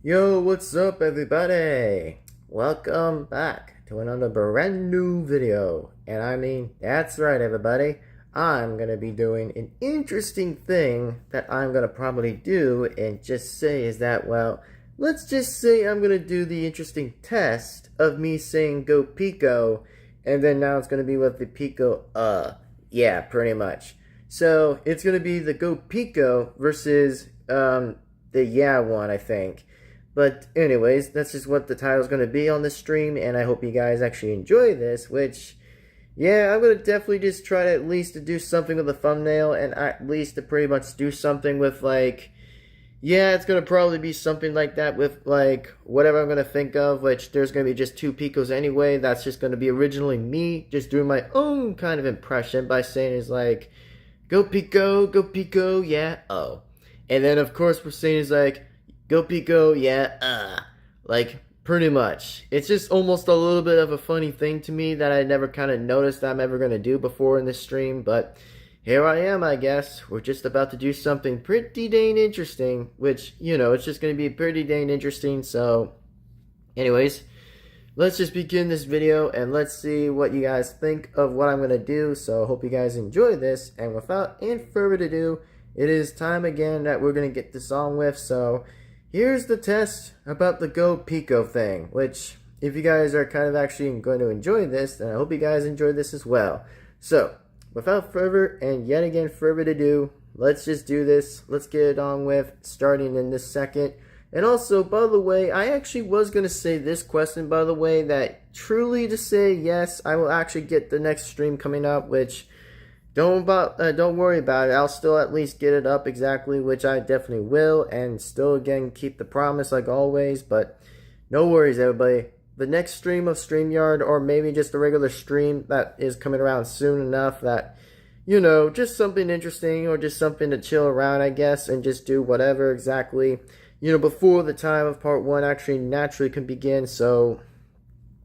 Yo, what's up everybody? Welcome back to another brand new video. And I mean, that's right everybody. I'm gonna be doing an interesting thing that I'm gonna probably do and just say is that, well, let's just say I'm gonna do the interesting test of me saying go Pico, and then now it's gonna be with the Pico, yeah, pretty much. So it's gonna be the go Pico versus the yeah one, I think. But anyways, that's just what the title's going to be on this stream, and I hope you guys actually enjoy this, which, yeah, I'm going to definitely just try to at least to do something with the thumbnail, and at least to pretty much do something with, like, yeah, it's going to probably be something like that with, like, whatever I'm going to think of, which there's going to be just two Picos anyway. That's just going to be originally me just doing my own kind of impression by saying is like, go Pico, yeah, oh. And then, of course, we're saying is like, go Pico, yeah, like, pretty much. It's just almost a little bit of a funny thing to me that I never kind of noticed I'm ever going to do before in this stream, but here I am, I guess. We're just about to do something pretty dang interesting, which, you know, it's just going to be pretty dang interesting, so anyways, let's just begin this video, and let's see what you guys think of what I'm going to do, so hope you guys enjoy this, and without any further ado, it is time again that we're going to get this on with, so here's the test about the Go Pico thing, which, if you guys are kind of actually going to enjoy this, then I hope you guys enjoy this as well. So, without further and yet again further ado, let's just do this. Let's get it on with, starting in this second. And also, by the way, I actually was going to say this question, by the way, that truly to say yes, I will actually get the next stream coming up, which don't worry about it. I'll still at least get it up exactly, which I definitely will, and still again keep the promise like always. But no worries, everybody. The next stream of StreamYard, or maybe just a regular stream that is coming around soon enough that, you know, just something interesting or just something to chill around, I guess, and just do whatever exactly, you know, before the time of part one actually naturally can begin. So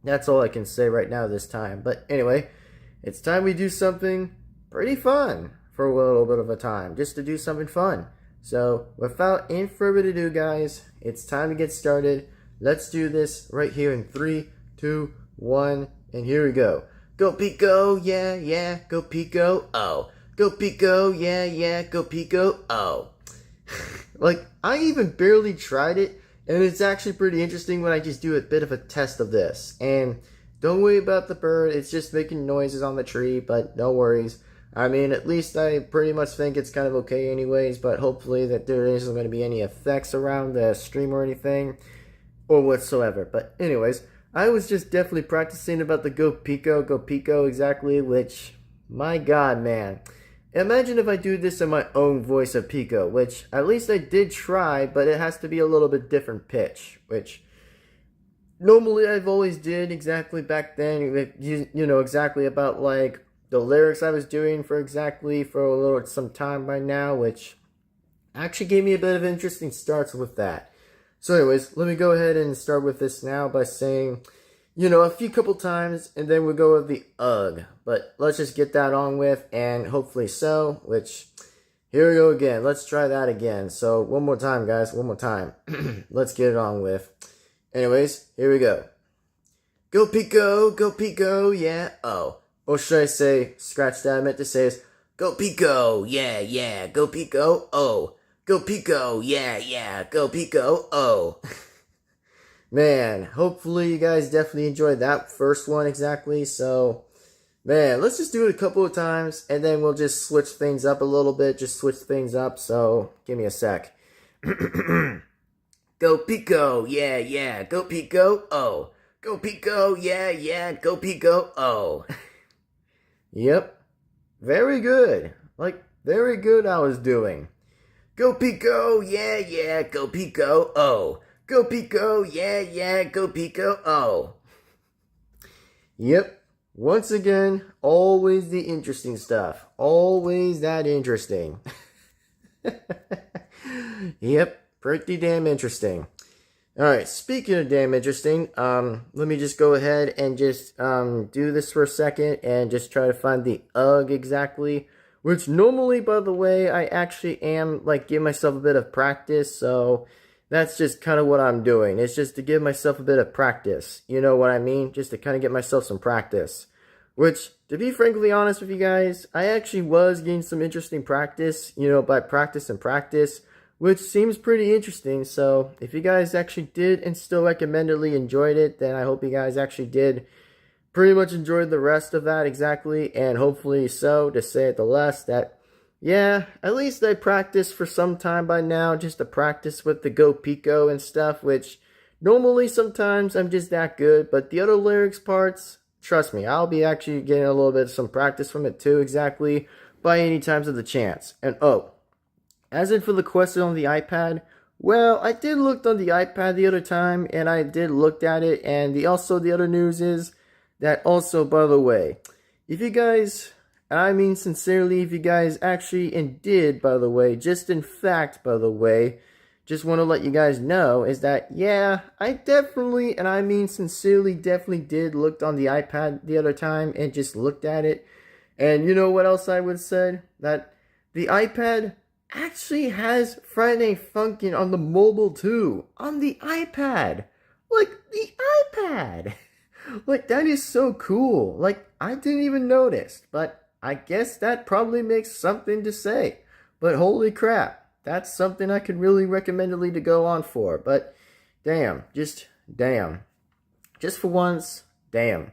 that's all I can say right now this time. But anyway, it's time we do something pretty fun for a little bit of a time, just to do something fun. So without any further ado, guys, it's time to get started. Let's do this right here in 3, 2, 1, and here we go. Go Pico, yeah, yeah, go Pico, oh. Go Pico, yeah, yeah, go Pico, oh. Like, I even barely tried it, and it's actually pretty interesting when I just do a bit of a test of this. And don't worry about the bird, it's just making noises on the tree, but no worries. I mean, at least I pretty much think it's kind of okay anyways, but hopefully that there isn't going to be any effects around the stream or anything, or whatsoever. But anyways, I was just definitely practicing about the go Pico exactly, which, my god, man. Imagine if I do this in my own voice of Pico, which at least I did try, but it has to be a little bit different pitch, which normally I've always did exactly back then, you know, exactly about like the lyrics I was doing for some time by now, which actually gave me a bit of interesting starts with that. So anyways, let me go ahead and start with this now by saying, you know, a couple times, and then we'll go with the UGG. But let's just get that on with, and hopefully so, which, here we go again. Let's try that again. So one more time, guys, one more time. Let's get it on with. Anyways, here we go. Go Pico, yeah, oh. Or should I say, scratch that, I meant to say is, go Pico, yeah, yeah, go Pico, oh. Go Pico, yeah, yeah, go Pico, oh. Man, hopefully you guys definitely enjoyed that first one exactly. So, man, let's just do it a couple of times, and then we'll just switch things up a little bit, so give me a sec. Go Pico, yeah, yeah, go Pico, oh. Go Pico, yeah, yeah, go Pico, oh. Yep. Very good. Like, very good I was doing. Go Pico, yeah, yeah, go Pico, oh. Go Pico, yeah, yeah, go Pico, oh. Yep. Once again, always the interesting stuff. Always that interesting. Yep. Pretty damn interesting. Alright, speaking of damn interesting, let me just go ahead and just do this for a second and just try to find the UGG exactly. Which normally, by the way, I actually am, like, give myself a bit of practice, so that's just kind of what I'm doing. It's just to give myself a bit of practice. You know what I mean? Just to kind of get myself some practice. Which, to be frankly honest with you guys, I actually was getting some interesting practice, by practice and practice, which seems pretty interesting. So, if you guys actually did and still recommendedly enjoyed it, then I hope you guys actually did pretty much enjoy the rest of that exactly, and hopefully so, to say at the last that, yeah, at least I practiced for some time by now, just to practice with the Go Pico and stuff, which normally sometimes I'm just that good, but the other lyrics parts, trust me, I'll be actually getting a little bit of some practice from it too, exactly, by any times of the chance. And oh, as in for the question on the iPad, well, I did look on the iPad the other time, and I did look at it, and the other news is that also, by the way, if you guys, I mean sincerely, if you guys actually and did, by the way, just in fact, by the way, just want to let you guys know is that, yeah, I definitely, and I mean sincerely, definitely did looked on the iPad the other time and just looked at it. And you know what else I would say? That the iPad actually has Friday Funkin' on the mobile too. On the iPad. Like, the iPad. Like, that is so cool. Like, I didn't even notice. But I guess that probably makes something to say. But holy crap. That's something I could really recommendedly to go on for. But, damn. Just, damn. Just for once, damn.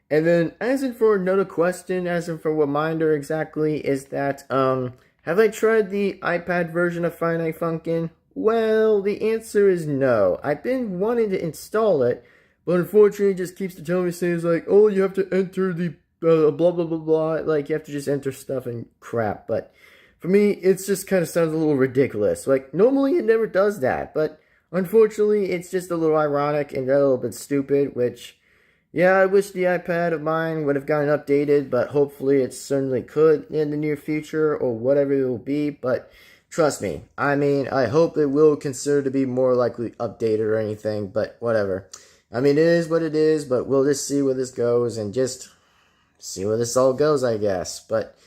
And then, as in for another question, as in for a reminder exactly, is that, have I tried the iPad version of Friday Night Funkin'? Well, the answer is no. I've been wanting to install it, but unfortunately it just keeps telling me, saying, like, oh, you have to enter the blah, blah, blah, blah. Like, you have to just enter stuff and crap. But for me, it's just kind of sounds a little ridiculous. Like, normally it never does that, but unfortunately it's just a little ironic and a little bit stupid, which, yeah, I wish the iPad of mine would have gotten updated, but hopefully it certainly could in the near future or whatever it will be. But trust me, I mean, I hope it will consider to be more likely updated or anything, but whatever. I mean, it is what it is, but we'll just see where this goes and just see where this all goes, I guess. But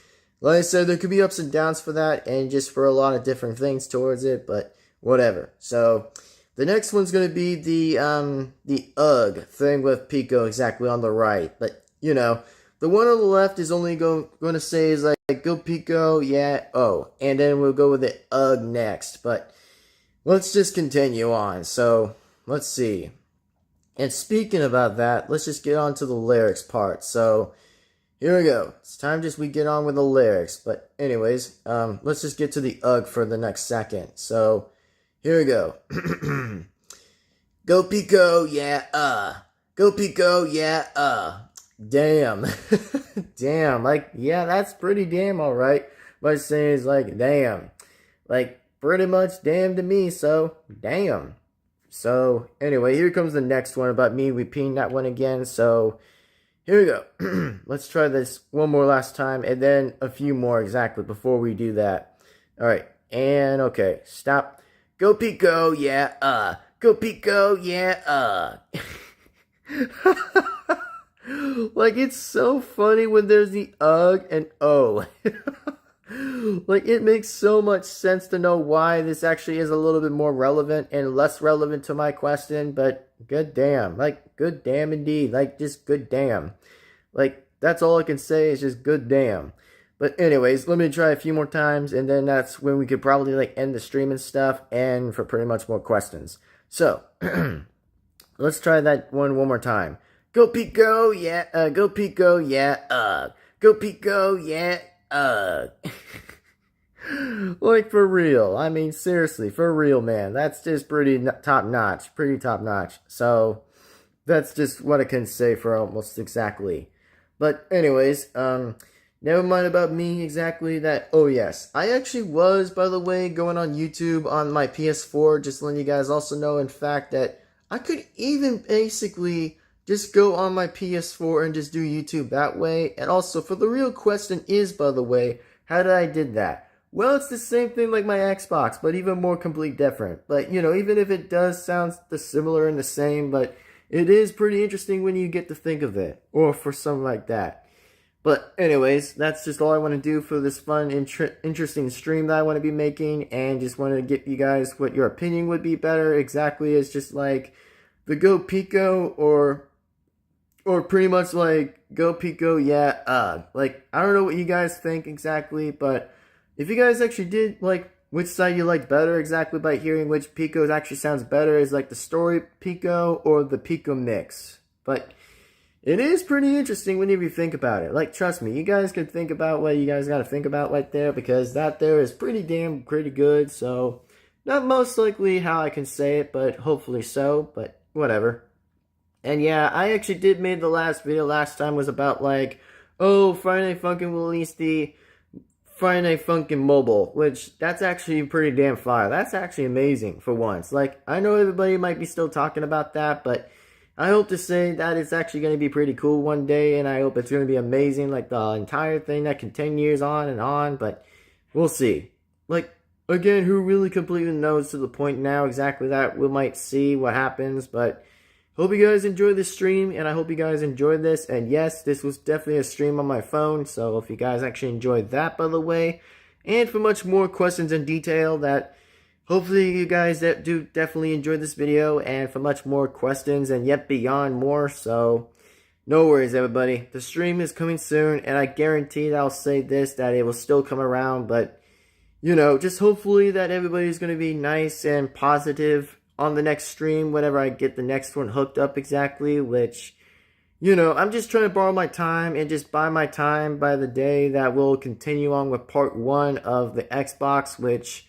like I said, there could be ups and downs for that and just for a lot of different things towards it, but whatever. So the next one's going to be the UGG thing with Pico exactly on the right. But, you know, the one on the left is only going to say is like, go Pico, yeah, oh. And then we'll go with the UGG next. But let's just continue on. So, let's see. And speaking about that, let's just get on to the lyrics part. So, here we go. It's time we get on with the lyrics. But anyways, let's just get to the UGG for the next second. So, here we go. Go Pico, yeah, Go Pico, yeah, Damn. Damn. Like, yeah, that's pretty damn alright. But saying is like, damn. Like, pretty much damn to me, so, damn. So, anyway, here comes the next one about me repeating that one again. So, here we go. Let's try this one more last time, and then a few more exactly before we do that. Alright, and okay, stop. Go Pico, yeah, Go Pico, yeah, Like, it's so funny when there's the UGG and O. Like, it makes so much sense to know why this actually is a little bit more relevant and less relevant to my question, but good damn. Like, good damn indeed. Like, just good damn. Like, that's all I can say is just good damn. But anyways, let me try a few more times, and then that's when we could probably, like, end the stream and stuff, and for pretty much more questions. So, let's try that one more time. Go Pico, yeah, go Pico, yeah, Go Pico, yeah, Like, for real. I mean, seriously, for real, man. That's just pretty top-notch. Pretty top-notch. So, that's just what I can say for almost exactly. But anyways, never mind about me exactly that. Oh, yes. I actually was, by the way, going on YouTube on my PS4. Just letting you guys also know, in fact, that I could even basically just go on my PS4 and just do YouTube that way. And also, for the real question is, by the way, how did I did that? Well, it's the same thing like my Xbox, but even more complete different. But, you know, even if it does sound similar and the same, but it is pretty interesting when you get to think of it. Or for something like that. But anyways, that's just all I want to do for this fun, interesting stream that I want to be making, and just wanted to get you guys what your opinion would be better exactly as just like the Go Pico or pretty much like Go Pico, yeah, like I don't know what you guys think exactly, but if you guys actually did like which side you liked better exactly by hearing which Pico actually sounds better is like the story Pico or the Pico mix. But it is pretty interesting whenever you think about it. Like, trust me, you guys can think about what you guys got to think about right there, because that there is pretty good. So, not most likely how I can say it, but hopefully so. But whatever. And yeah, I actually did made the last video last time was about like, oh, Friday Night Funkin' will release the Friday Night Funkin' Mobile, which that's actually pretty damn fire. That's actually amazing for once. Like, I know everybody might be still talking about that, but I hope to say that it's actually going to be pretty cool one day, and I hope it's going to be amazing, like the entire thing that can 10 years on, but we'll see. Like, again, who really completely knows to the point now exactly that? We might see what happens, but hope you guys enjoy this stream, and I hope you guys enjoyed this, and yes, this was definitely a stream on my phone, so if you guys actually enjoyed that, by the way, and for much more questions in detail that hopefully you guys do definitely enjoy this video, and for much more questions and yet beyond more. So no worries everybody, the stream is coming soon, and I guarantee that I'll say this, that it will still come around, but you know, just hopefully that everybody's going to be nice and positive on the next stream whenever I get the next one hooked up exactly, which, you know, I'm just trying to borrow my time and just buy my time by the day that we'll continue on with part 1 of the Xbox, which,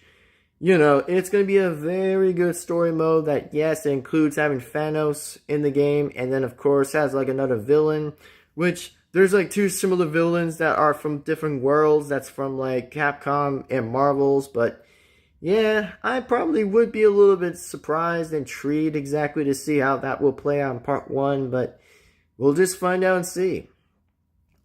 you know, it's going to be a very good story mode that, yes, it includes having Thanos in the game, and then, of course, has, like, another villain, which there's, like, 2 similar villains that are from different worlds, that's from, like, Capcom and Marvel's, but, yeah, I probably would be a little bit surprised and intrigued exactly to see how that will play out in part 1, but we'll just find out and see.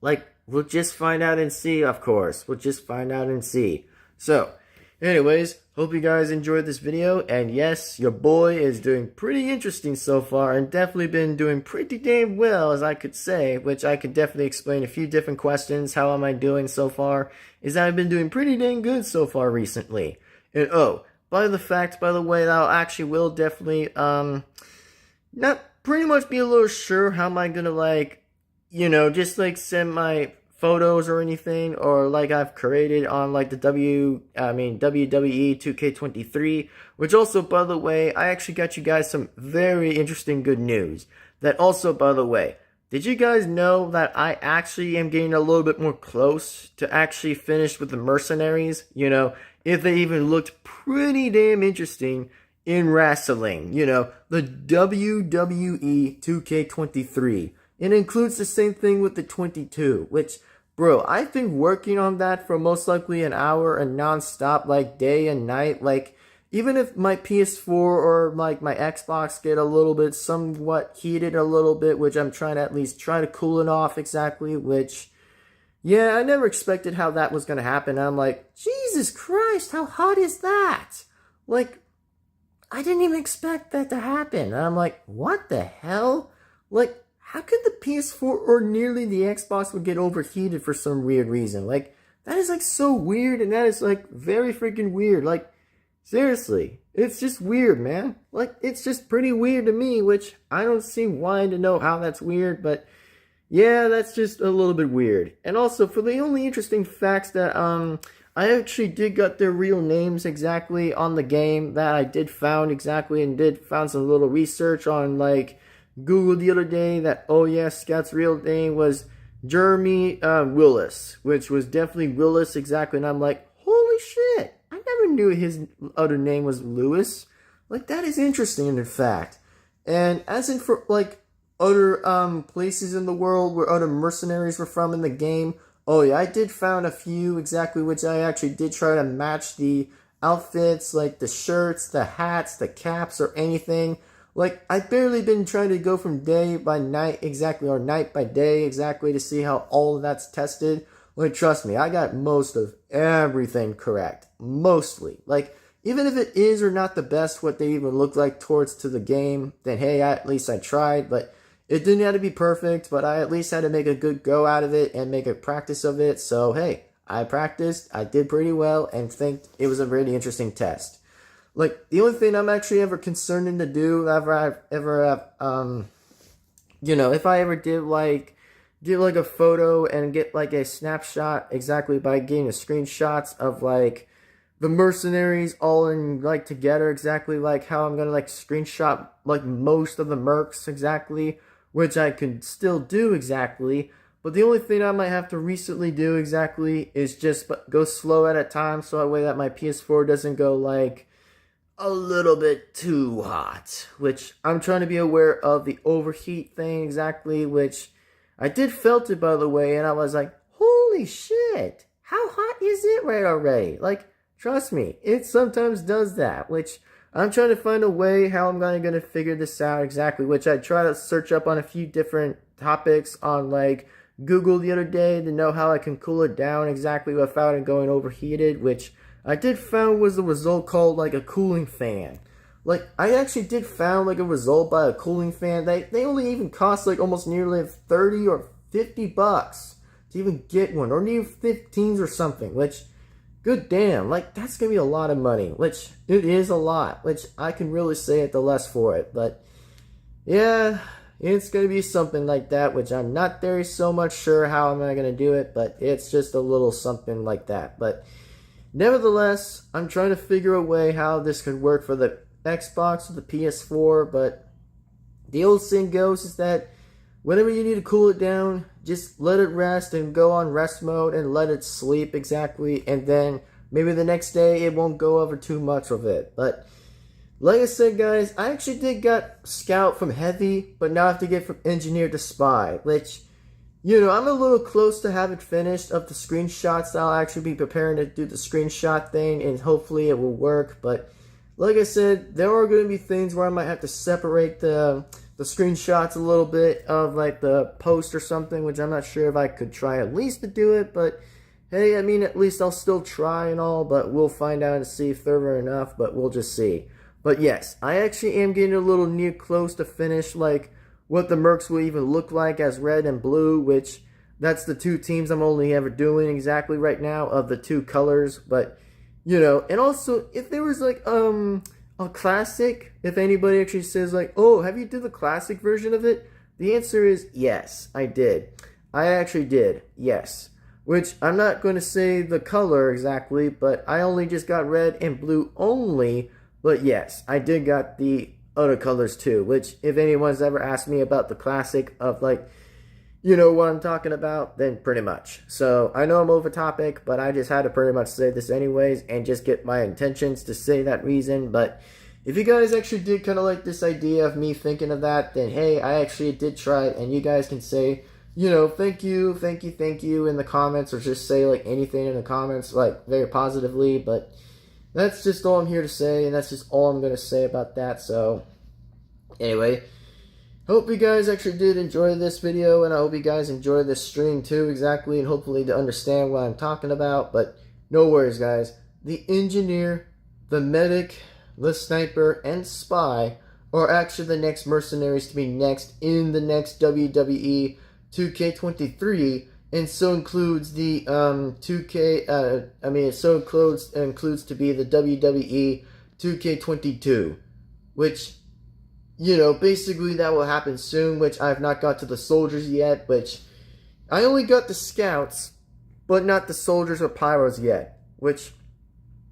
Like, we'll just find out and see, of course. We'll just find out and see. So, anyways, hope you guys enjoyed this video, and yes, your boy is doing pretty interesting so far, and definitely been doing pretty damn well, as I could say, which I could definitely explain a few different questions. How am I doing so far? Is that I've been doing pretty dang good so far recently. And oh, by the way, that I actually will definitely, not pretty much be a little sure how am I gonna, like, you know, just like send my photos or anything, or like I've created on like the WWE 2K23, which also, by the way, I actually got you guys some very interesting good news. That also, by the way, did you guys know that I actually am getting a little bit more close to actually finish with the mercenaries? You know, if they even looked pretty damn interesting in wrestling, you know, the WWE 2K23. It includes the same thing with the 22, which, bro, I've been working on that for most likely an hour and non-stop, like day and night. Like, even if my PS4 or like my Xbox get a little bit somewhat heated a little bit, which I'm trying to at least try to cool it off exactly, which, yeah, I never expected how that was going to happen. I'm like, Jesus Christ, how hot is that? Like, I didn't even expect that to happen. And I'm like, what the hell? Like, how could the PS4 or nearly the Xbox would get overheated for some weird reason? Like, that is like so weird, and that is like very freaking weird. Like, seriously, it's just weird, man. Like, it's just pretty weird to me, which I don't see why to know how that's weird, but yeah, that's just a little bit weird. And also, for the only interesting facts that, I actually did get their real names exactly on the game that I did found exactly, and did found some little research on, like, Google the other day that, oh yeah, Scout's real name was Jeremy Willis, which was definitely Willis exactly, and I'm like, holy shit, I never knew his other name was Lewis. Like, that is interesting in fact. And as in for, like, other places in the world where other mercenaries were from in the game, oh yeah, I did found a few exactly, which I actually did try to match the outfits, like the shirts, the hats, the caps, or anything. Like, I've barely been trying to go from day by night exactly, or night by day exactly, to see how all of that's tested. Like, trust me, I got most of everything correct. Mostly. Like, even if it is or not the best what they even look like towards to the game, then hey, at least I tried. But it didn't have to be perfect, but I at least had to make a good go out of it and make a practice of it. So hey, I practiced, I did pretty well, and think it was a really interesting test. Like, the only thing I'm actually ever concerned to do, if I ever did like a photo and get like a snapshot exactly by getting the screenshots of like the mercenaries all in like together, exactly like how I'm gonna like screenshot like most of the mercs exactly, which I can still do exactly. But the only thing I might have to recently do exactly is just go slow at a time, so that way that my PS4 doesn't go like a little bit too hot, which I'm trying to be aware of the overheat thing exactly, which I did felt it, by the way, and I was like, holy shit, how hot is it right already? Like, trust me, it sometimes does that, which I'm trying to find a way how I'm gonna figure this out exactly, which I try to search up on a few different topics on like Google the other day to know how I can cool it down exactly without it going overheated, which I did found was a result called like a cooling fan. Like, I actually did found like a result by a cooling fan. They only even cost like almost nearly 30 or 50 bucks to even get one, or even 15s or something, which, good damn, like, that's gonna be a lot of money, which it is a lot, which I can really say at the less for it. But yeah, it's gonna be something like that, which I'm not very so much sure how I'm gonna do it, but it's just a little something like that. But nevertheless, I'm trying to figure a way how this could work for the Xbox or the PS4, but the old saying goes is that whenever you need to cool it down, just let it rest and go on rest mode and let it sleep exactly, and then maybe the next day it won't go over too much of it. But like I said, guys, I actually did get Scout from Heavy, but now I have to get from Engineer to Spy, which, you know, I'm a little close to having finished of the screenshots. I'll actually be preparing to do the screenshot thing, and hopefully it will work. But like I said, there are going to be things where I might have to separate the screenshots a little bit of like the post or something, which I'm not sure if I could try at least to do it. But hey, I mean, at least I'll still try and all, but we'll find out and see if there are enough, but we'll just see. But yes, I actually am getting a little near close to finish like what the mercs will even look like as red and blue, which that's the two teams I'm only ever doing exactly right now of the two colors. But, you know, and also if there was like a classic, if anybody actually says like, oh, have you did the classic version of it? The answer is yes, I did. I actually did, yes. Which I'm not going to say the color exactly, but I only just got red and blue only. But yes, I did got the other colors too, which if anyone's ever asked me about the classic of like, you know what I'm talking about, then pretty much. So I know I'm over topic, but I just had to pretty much say this anyways and just get my intentions to say that reason. But if you guys actually did kind of like this idea of me thinking of that, then hey, I actually did try it, and you guys can say, you know, thank you in the comments, or just say like anything in the comments like very positively. But that's just all I'm here to say, and that's just all I'm going to say about that. So, anyway, hope you guys actually did enjoy this video, and I hope you guys enjoy this stream too, exactly, and hopefully to understand what I'm talking about. But no worries, guys. The engineer, the medic, the sniper, and spy are actually the next mercenaries to be next in the next WWE 2K23. And so includes the 2K, so includes to be the WWE 2K22, which, you know, basically that will happen soon, which I have not got to the soldiers yet, which I only got the scouts, but not the soldiers or pyros yet, which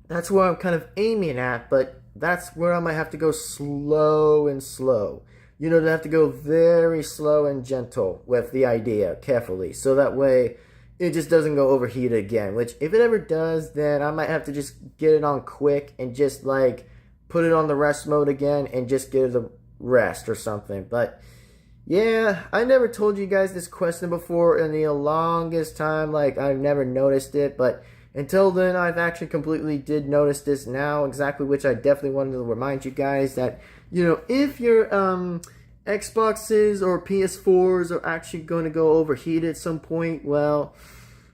that's where I'm kind of aiming at, but that's where I might have to go slow and slow. You know, to have to go very slow and gentle with the idea, carefully, so that way it just doesn't go overheated again, which if it ever does, then I might have to just get it on quick and just like put it on the rest mode again and just give it a rest or something. But yeah, I never told you guys this question before in the longest time, like I've never noticed it, but until then I've actually completely did notice this now exactly, which I definitely wanted to remind you guys that, you know, if your Xboxes or PS4s are actually going to go overheated at some point, well,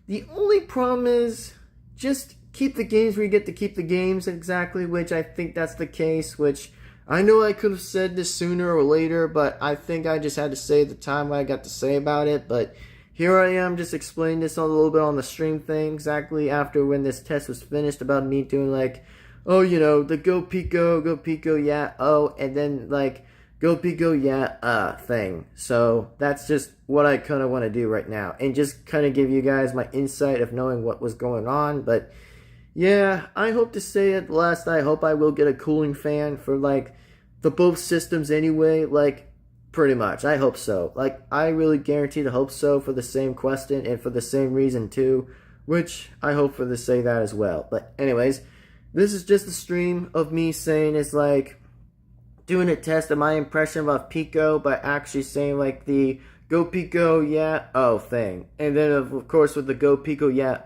the only problem is just keep the games where you get to keep the games exactly, which I think that's the case, which I know I could have said this sooner or later, but I think I just had to say the time what I got to say about it. But here I am just explaining this a little bit on the stream thing, exactly after when this test was finished, about me doing like, oh, you know, the go Pico, yeah, oh, and then like, go Pico, yeah, thing. So that's just what I kind of want to do right now, and just kind of give you guys my insight of knowing what was going on. But yeah, I hope to say at last, I hope I will get a cooling fan for like the both systems anyway, like pretty much. I hope so. Like, I really guarantee to hope so for the same question and for the same reason too, which I hope for to say that as well. But anyways, this is just a stream of me saying it's like doing a test of my impression of Pico by actually saying like the go Pico, yeah, oh thing. And then of course with the go Pico, yeah,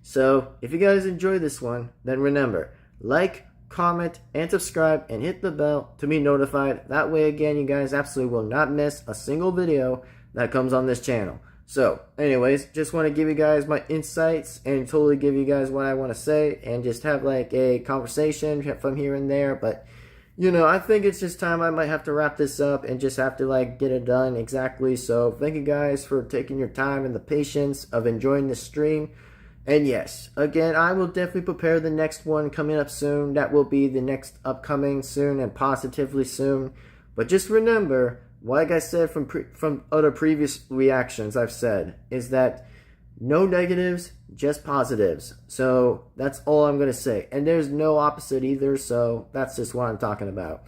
So if you guys enjoy this one, then remember, like, comment, and subscribe, and hit the bell to be notified. That way, again, you guys absolutely will not miss a single video that comes on this channel. So, anyways, just want to give you guys my insights and totally give you guys what I want to say and just have like a conversation from here and there. But, you know, I think it's just time I might have to wrap this up and just have to like get it done exactly. So, thank you guys for taking your time and the patience of enjoying this stream. And yes, again, I will definitely prepare the next one coming up soon. That will be the next upcoming soon and positively soon. But just remember, like I said from other previous reactions I've said, is that no negatives, just positives. So that's all I'm going to say. And there's no opposite either, so that's just what I'm talking about.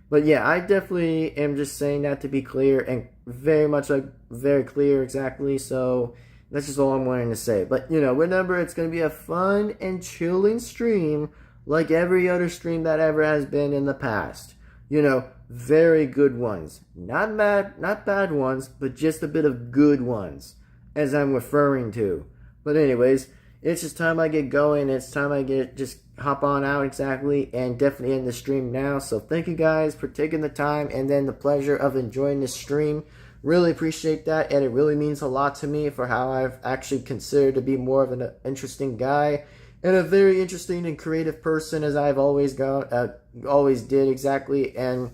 But yeah, I definitely am just saying that to be clear and very much like very clear exactly. So that's just all I'm wanting to say. But, you know, remember, it's going to be a fun and chilling stream like every other stream that ever has been in the past. You know, very good ones. Not bad ones, but just a bit of good ones, as I'm referring to. But anyways, it's just time I get going. It's time I just hop on out exactly and definitely end the stream now. So thank you guys for taking the time and then the pleasure of enjoying this stream. Really appreciate that, and it really means a lot to me for how I've actually considered to be more of an interesting guy and a very interesting and creative person, as I've always did exactly, and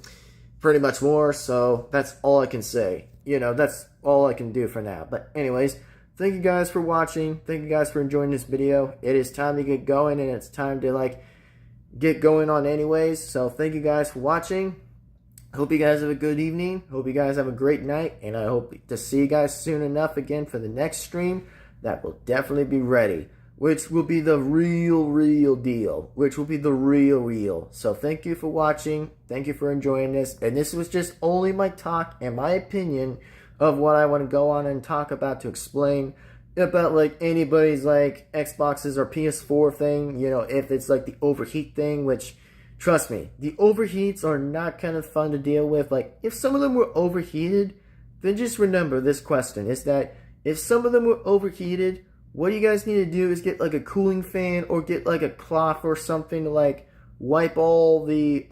pretty much more. So that's all I can say. You know, that's all I can do for now. But anyways, thank you guys for watching. Thank you guys for enjoying this video. It is time to get going, and it's time to like get going on anyways. So thank you guys for watching. Hope you guys have a good evening. Hope you guys have a great night. And I hope to see you guys soon enough again for the next stream that will definitely be ready. Which will be the real deal. Which will be the real. So thank you for watching. Thank you for enjoying this. And this was just only my talk and my opinion of what I want to go on and talk about to explain about like anybody's like Xboxes or PS4 thing. You know, if it's like the overheat thing, which... trust me, the overheats are not kind of fun to deal with. Like, if some of them were overheated, then just remember this question, is that if some of them were overheated, what you guys need to do is get like a cooling fan or get like a cloth or something to like wipe all the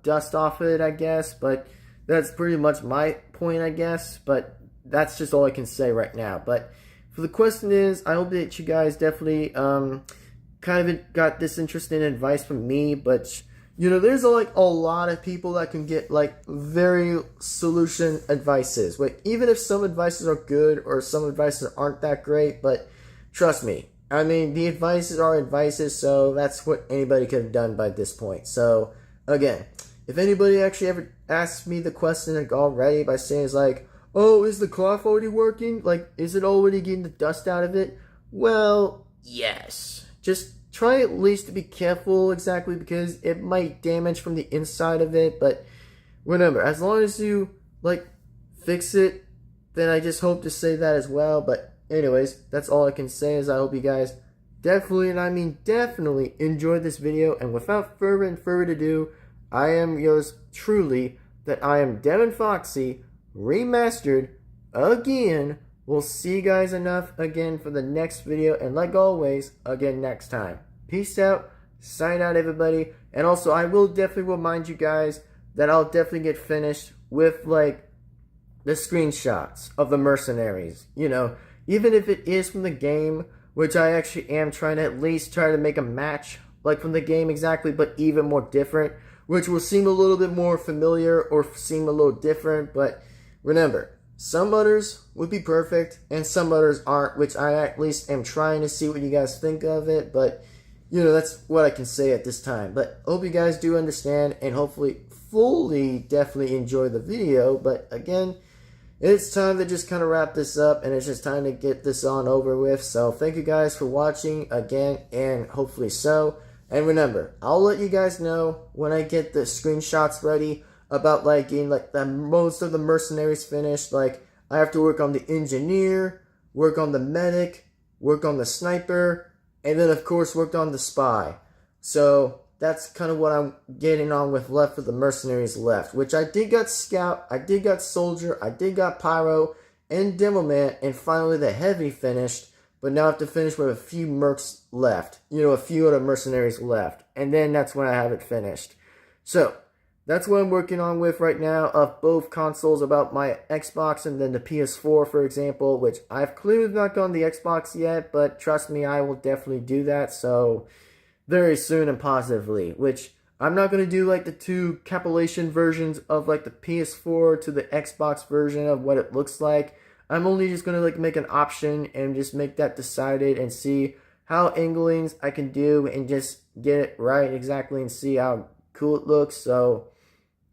dust off of it, I guess. But that's pretty much my point, I guess. But that's just all I can say right now. But for the question is, I hope that you guys definitely kind of got this interesting advice from me. But... you know, there's like a lot of people that can get like very solution advices. Like, even if some advices are good or some advices aren't that great, but trust me, I mean, the advices are advices, so that's what anybody could have done by this point. So, again, if anybody actually ever asks me the question like already by saying it's like, oh, is the cloth already working? Like, is it already getting the dust out of it? Well, yes. Just try at least to be careful exactly because it might damage from the inside of it. But remember, as long as you like fix it, then I just hope to say that as well. But anyways, that's all I can say is I hope you guys definitely, and I mean definitely, enjoyed this video. And without further ado, I am yours truly, that I am Devin-Foxy, remastered again. We'll see you guys enough again for the next video, and like always, again next time. Peace out, sign out everybody, and also I will definitely remind you guys that I'll definitely get finished with like the screenshots of the mercenaries. You know, even if it is from the game, which I actually am trying to at least try to make a match like from the game exactly, but even more different, which will seem a little bit more familiar or seem a little different, but remember, some butters would be perfect and some butters aren't, which I at least am trying to see what you guys think of it, but you know, that's what I can say at this time. But hope you guys do understand and hopefully fully definitely enjoy the video. But again, it's time to just kind of wrap this up, and it's just time to get this on over with. So thank you guys for watching again, and hopefully so. And remember, I'll let you guys know when I get the screenshots ready about like getting like the most of the mercenaries finished. Like I have to work on the engineer, work on the medic, work on the sniper, and then of course worked on the spy. So that's kind of what I'm getting on with left with the mercenaries left, which I did got scout, I did got soldier, I did got pyro and demoman, and finally the heavy finished. But now I have to finish with a few mercs left, you know, a few other mercenaries left, and then that's when I have it finished. So that's what I'm working on with right now of both consoles, about my Xbox and then the PS4, for example, which I've clearly not gone the Xbox yet, but trust me, I will definitely do that. So very soon and positively, which I'm not going to do like the two compilation versions of like the PS4 to the Xbox version of what it looks like. I'm only just going to like make an option and just make that decided and see how anglings I can do and just get it right exactly and see how cool it looks. So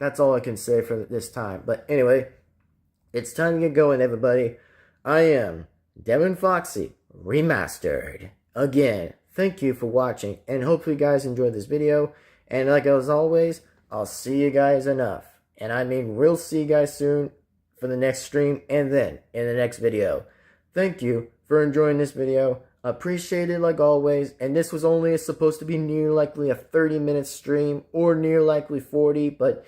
that's all I can say for this time. But anyway, it's time to get going, everybody. I am Devin-Foxy Remastered. Again, thank you for watching, and hopefully you guys enjoyed this video. And like as always, I'll see you guys enough. And I mean, we'll see you guys soon for the next stream and then in the next video. Thank you for enjoying this video. Appreciate it like always. And this was only supposed to be near likely a 30-minute stream or near likely 40, but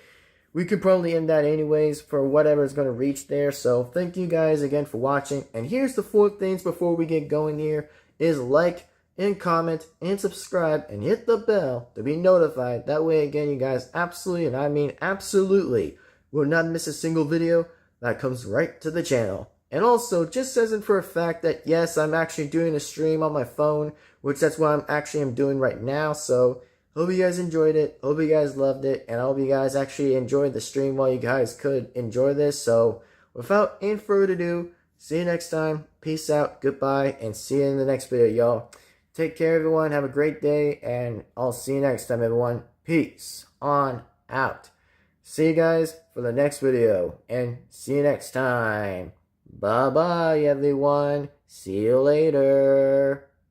we could probably end that anyways for whatever is going to reach there. So thank you guys again for watching. And here's the 4 things before we get going here is like and comment and subscribe and hit the bell to be notified. That way again, you guys absolutely, and I mean absolutely, will not miss a single video that comes right to the channel. And also, just as in for a fact that yes, I'm actually doing a stream on my phone, which that's what I'm doing right now. So hope you guys enjoyed it. Hope you guys loved it. And I hope you guys actually enjoyed the stream while you guys could enjoy this. So without any further ado, see you next time. Peace out. Goodbye. And see you in the next video, y'all. Take care, everyone. Have a great day. And I'll see you next time, everyone. Peace on out. See you guys for the next video. And see you next time. Bye-bye, everyone. See you later.